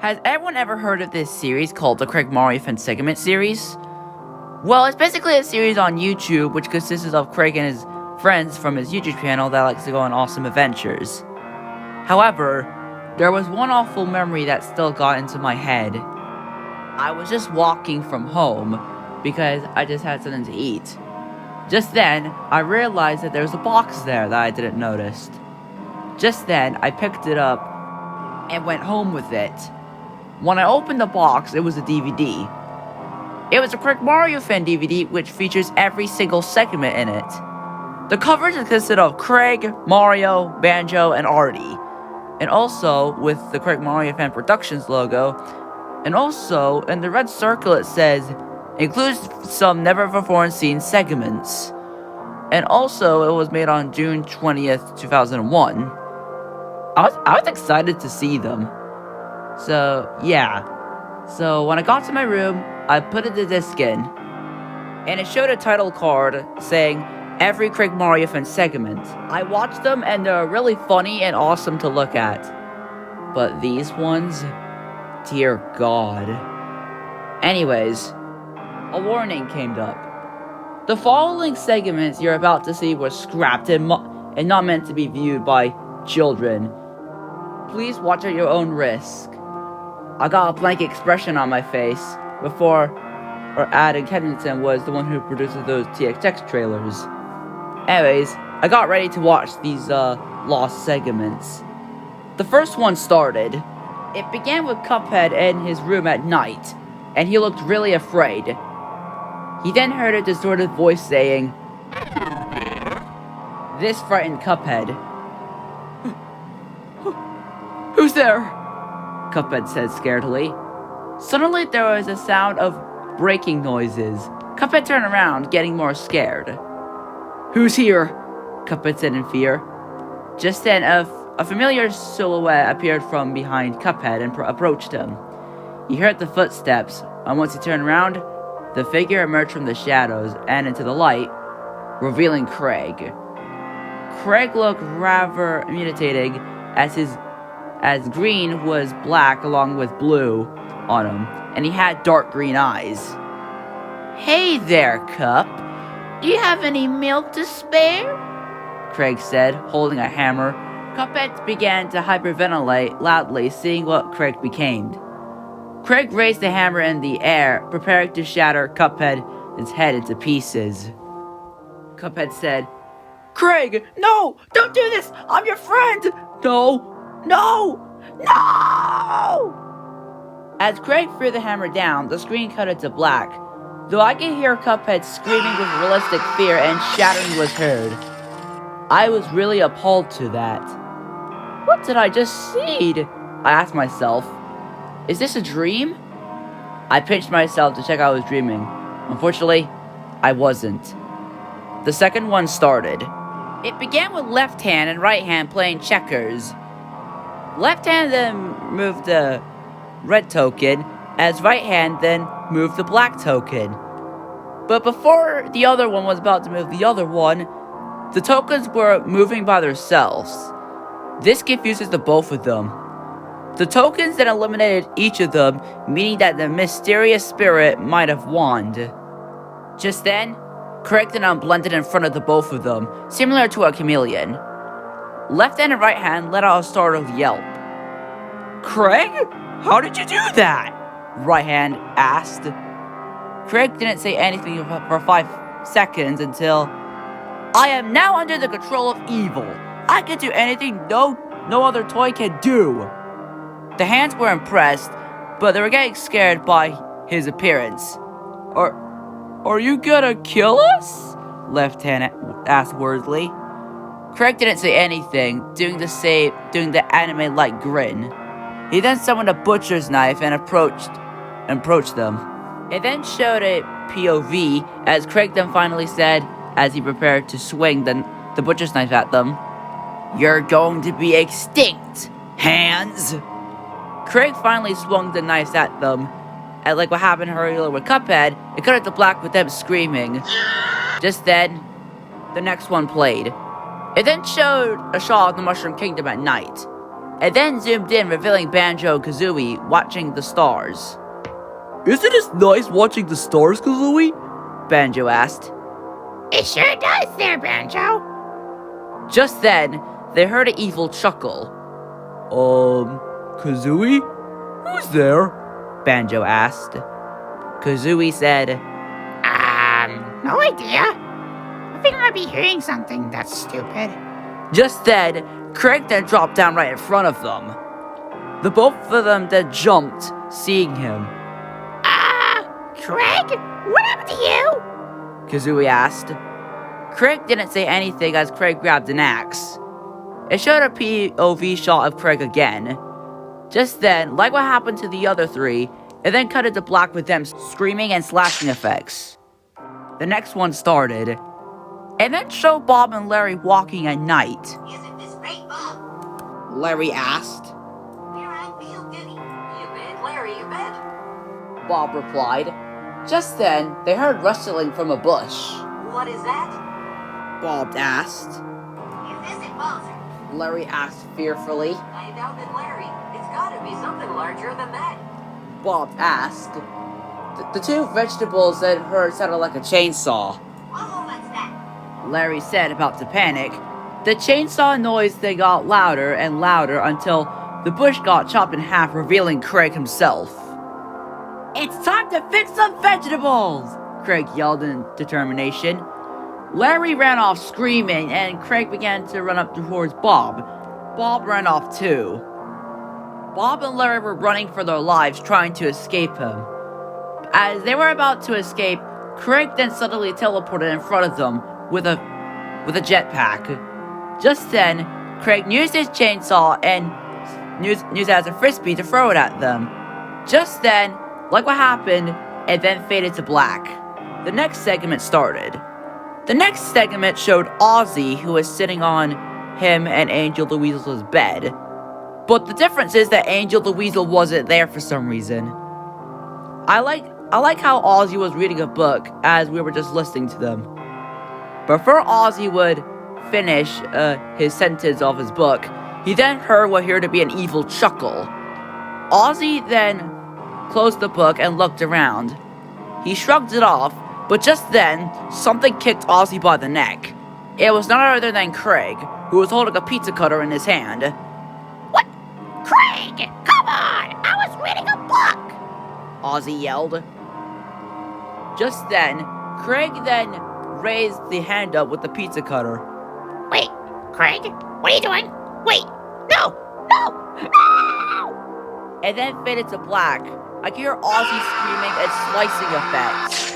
Has everyone ever heard of this series called the Craig Mario Fan Segment series? Well, it's basically a series on YouTube which consists of Craig and his friends from his YouTube channel that likes to go on awesome adventures. However, there was one awful memory that still got into my head. I was just walking from home because I just had something to eat. Just then, I realized that there was a box there that I didn't notice. Just then, I picked it up and went home with it. When I opened the box, it was a DVD. It was a Craig Mario Fan DVD which features every single segment in it. The covers consisted of Craig, Mario, Banjo, and Artie. And also with the Craig Mario Fan Productions logo. And also, in the red circle it says, includes some never-before-seen segments. And also, it was made on June 20th, 2001. I was excited to see them. So, yeah. So, when I got to my room, I put the disc in. And it showed a title card saying, every Craig Mario Fan segment. I watched them and they're really funny and awesome to look at. But these ones? Dear God. Anyways, a warning came up. The following segments you're about to see were scrapped and not meant to be viewed by children. Please watch at your own risk. I got a blank expression on my face before Adam Kennington was the one who produces those TXX trailers. Anyways, I got ready to watch these lost segments. The first one started. It began with Cuphead in his room at night, and he looked really afraid. He then heard a distorted voice saying, this frightened Cuphead. Who's there? Cuphead said scaredly. Suddenly there was a sound of breaking noises. Cuphead turned around, getting more scared. Who's here? Cuphead said in fear. Just then, a familiar silhouette appeared from behind Cuphead and approached him. He heard the footsteps, and once he turned around, the figure emerged from the shadows and into the light, revealing Craig. Craig looked rather mutating as green was black along with blue on him, and he had dark green eyes. Hey there, Cup. Do you have any milk to spare? Craig said, holding a hammer. Cuphead began to hyperventilate loudly, seeing what Craig became. Craig raised the hammer in the air, preparing to shatter Cuphead's head into pieces. Cuphead said, Craig, no! Don't do this! I'm your friend! No! No! As Craig threw the hammer down, the screen cut into black, though I could hear Cuphead screaming with realistic fear and shattering was heard. I was really appalled to that. What did I just see? I asked myself. Is this a dream? I pinched myself to check I was dreaming. Unfortunately, I wasn't. The second one started. It began with left hand and right hand playing checkers. Left hand then moved the red token, as right hand then moved the black token. But before the other one was about to move the other one, the tokens were moving by themselves. This confuses the both of them. The tokens then eliminated each of them, meaning that the mysterious spirit might have won. Just then, Craig then blended in front of the both of them, similar to a chameleon. Left hand and right hand let out a startled yelp. Craig? How did you do that? Right hand asked. Craig didn't say anything for 5 seconds until, I am now under the control of evil. I can do anything no other toy can do. The hands were impressed, but they were getting scared by his appearance. Are you gonna kill us? Left hand asked worriedly. Craig didn't say anything, doing the anime-like grin. He then summoned a butcher's knife and approached them. It then showed a POV as Craig then finally said, as he prepared to swing the butcher's knife at them, You're going to be extinct, hands! Craig finally swung the knives at them, and like what happened earlier with Cuphead, it cut into black with them screaming. Just then, the next one played. It then showed a shot of the Mushroom Kingdom at night. and then zoomed in, revealing Banjo Kazooie watching the stars. Isn't it nice watching the stars, Kazooie? Banjo asked. It sure does there, Banjo. Just then, they heard an evil chuckle. Kazooie? Who's there? Banjo asked. Kazooie said, No idea. I think I might be hearing something that's stupid. Just then, Craig then dropped down right in front of them. The both of them then jumped, seeing him. Craig? What happened to you? Kazooie asked. Craig didn't say anything as Craig grabbed an axe. It showed a POV shot of Craig again. Just then, like what happened to the other three, it then cut into black with them screaming and slashing effects. The next one started. It then showed Bob and Larry walking at night. Isn't this great, Bob? Larry asked. Here I feel giddy. You bet, Larry, you bet. Bob replied. Just then, they heard rustling from a bush. What is that? Bob asked. Is this it, Bowser? Larry asked fearfully. I doubt it, Larry. It's gotta be something larger than that. Bob asked. The two vegetables that heard sounded like a chainsaw. Whoa, what's that? Larry said, about to panic. The chainsaw noise then got louder and louder until the bush got chopped in half, revealing Craig himself. It's time to fix some vegetables! Craig yelled in determination. Larry ran off screaming, and Craig began to run up towards Bob. Bob ran off too. Bob and Larry were running for their lives, trying to escape him. As they were about to escape, Craig then suddenly teleported in front of them with a jetpack. Just then, Craig used his chainsaw and used it as a frisbee to throw it at them. Just then, like what happened, it then faded to black. The next segment started. The next segment showed Ozzy, who was sitting on him and Angel the Weasel's bed. But the difference is that Angel the Weasel wasn't there for some reason. I like how Ozzy was reading a book as we were just listening to them. Before Ozzy would finish his sentence of his book, he then heard what appeared to be an evil chuckle. Ozzy then closed the book and looked around. He shrugged it off, but just then, something kicked Ozzy by the neck. It was none other than Craig, who was holding a pizza cutter in his hand. What? Craig, come on! I was reading a book! Ozzy yelled. Just then, Craig then raised the hand up with the pizza cutter. Wait, Craig, what are you doing? Wait, no! And then faded to black. I could hear Ozzy screaming and slicing effects.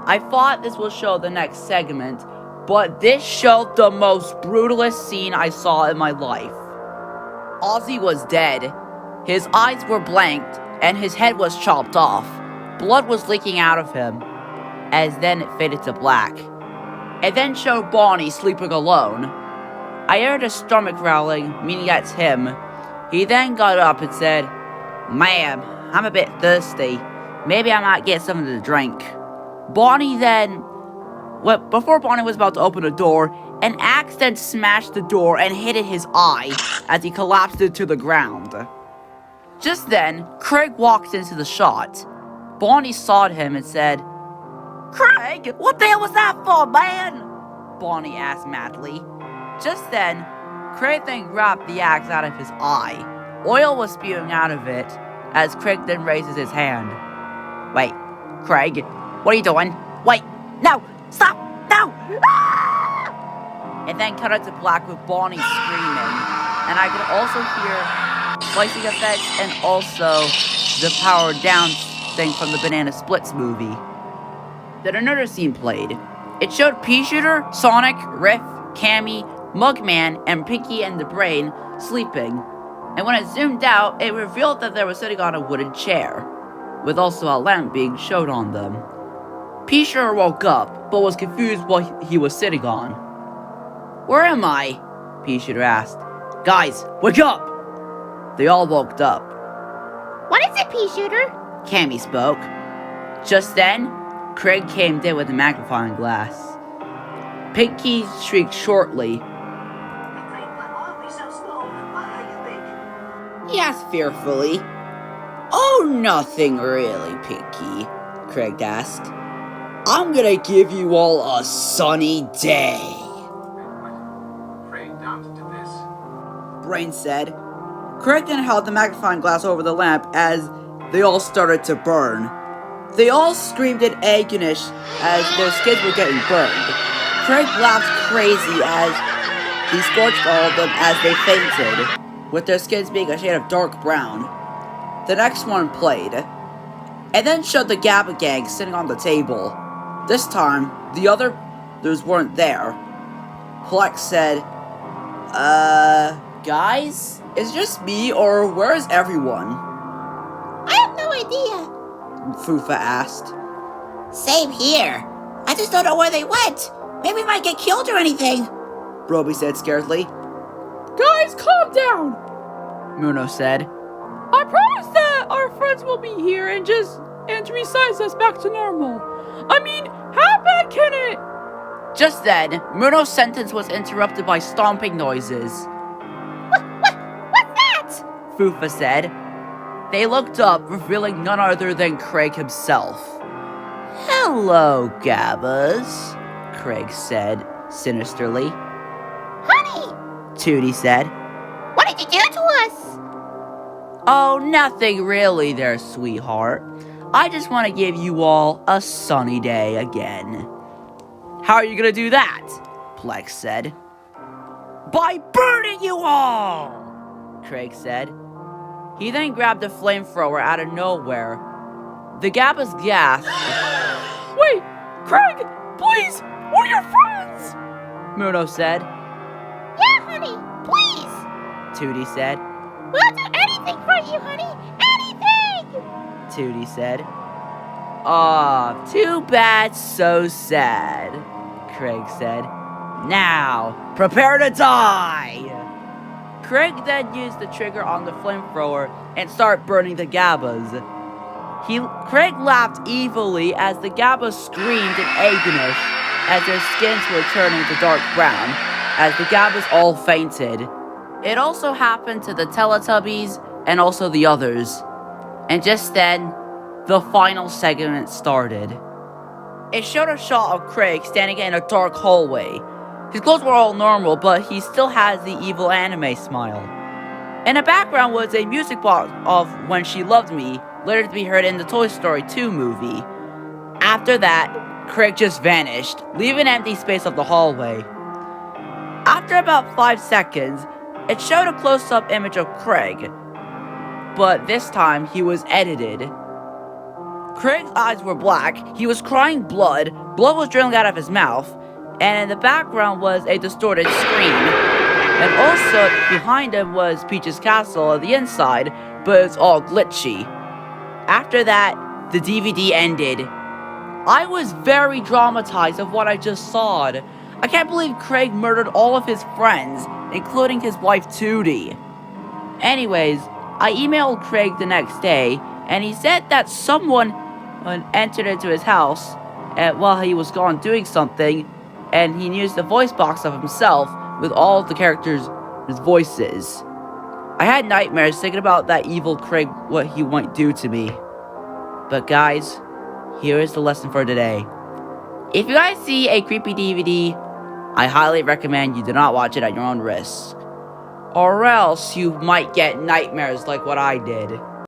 I thought this would show the next segment, but this showed the most brutalist scene I saw in my life. Ozzy was dead. His eyes were blanked, and his head was chopped off. Blood was leaking out of him, as then it faded to black. It then showed Bonnie sleeping alone. I heard his stomach growling, meaning that's him. He then got up and said, "Ma'am, I'm a bit thirsty. Maybe I might get something to drink." Bonnie then... before Bonnie was about to open the door, an axe then smashed the door and hit in his eye as he collapsed into the ground. Just then, Craig walked into the shot. Bonnie saw him and said, "Craig, what the hell was that for, man?" Bonnie asked madly. Just then, Craig then grabbed the axe out of his eye. Oil was spewing out of it as Craig then raises his hand. "Wait, Craig, what are you doing? Wait, no, stop, no!" Ah! It then cut out to black with Bonnie screaming, and I could also hear slicing effects and also the powered down thing from the Banana Splits movie. Then another scene played. It showed Pea-Shooter, Sonic, Riff, Cammy, Mugman, and Pinky and the Brain sleeping. And when it zoomed out, it revealed that they were sitting on a wooden chair, with also a lamp being showed on them. Pea-Shooter woke up, but was confused what he was sitting on. "Where am I?" Pea-Shooter asked. "Guys, wake up!" They all woke up. What is it, Pea-Shooter? Cammy spoke. Just then, Craig came in with a magnifying glass. Pinky shrieked shortly. The brain went awfully so slow. Why, you think? asked fearfully. Oh, nothing really, Pinky, Craig asked. I'm gonna give you all a sunny day. Craig don't do this. Brain said. Craig then held the magnifying glass over the lamp as they all started to burn. They all screamed in agonish as their skins were getting burned. Craig laughed crazy as he scorched all of them as they fainted, with their skins being a shade of dark brown. The next one played, and then showed the Gabba Gang sitting on the table. This time, the others weren't there. Plex said, guys? Is it just me, or where is everyone? I have no idea. Fufa asked. Same here. I just don't know where they went. Maybe we might get killed or anything. Roby said scaredly. Guys, calm down! Muno said. I promise that our friends will be here and resize us back to normal. I mean, how bad can it? Just then, Muno's sentence was interrupted by stomping noises. What's that? Fufa said. They looked up, revealing none other than Craig himself. Hello, Gabbas, Craig said sinisterly. Honey, Tootie said. what did you do to us? Oh, nothing really there, sweetheart. I just want to give you all a sunny day again. How are you gonna do that? Plex said. By burning you all! Craig said. He then grabbed a flamethrower out of nowhere. The Gabbas gasped. Wait, Craig, please, we're your friends! Muno said. Yeah, honey, please. Tootie said. We'll do anything for you, honey. Anything! Tootie said. Aw, too bad, so sad, Craig said. Now, prepare to die! Craig then used the trigger on the flamethrower and started burning the Gabbas. Craig laughed evilly as the Gabbas screamed in agonish as their skins were turning to dark brown, as the Gabbas all fainted. It also happened to the Teletubbies and also the others. And just then, the final segment started. It showed a shot of Craig standing in a dark hallway. His clothes were all normal, but he still has the evil anime smile. In the background was a music box of When She Loved Me, later to be heard in the Toy Story 2 movie. After that, Craig just vanished, leaving an empty space of the hallway. After about 5 seconds, it showed a close-up image of Craig, but this time he was edited. Craig's eyes were black, he was crying blood was draining out of his mouth, and in the background was a distorted screen. And also, behind him was Peach's castle on the inside, but it's all glitchy. After that, the DVD ended. I was very traumatized of what I just saw. I can't believe Craig murdered all of his friends, including his wife Tootie. Anyways, I emailed Craig the next day, and he said that someone entered into his house while he was gone doing something, and he used the voice box of himself with all of the characters' voices. I had nightmares thinking about that evil Craig, what he might do to me. But guys, here is the lesson for today. If you guys see a creepy DVD, I highly recommend you do not watch it at your own risk. Or else you might get nightmares like what I did.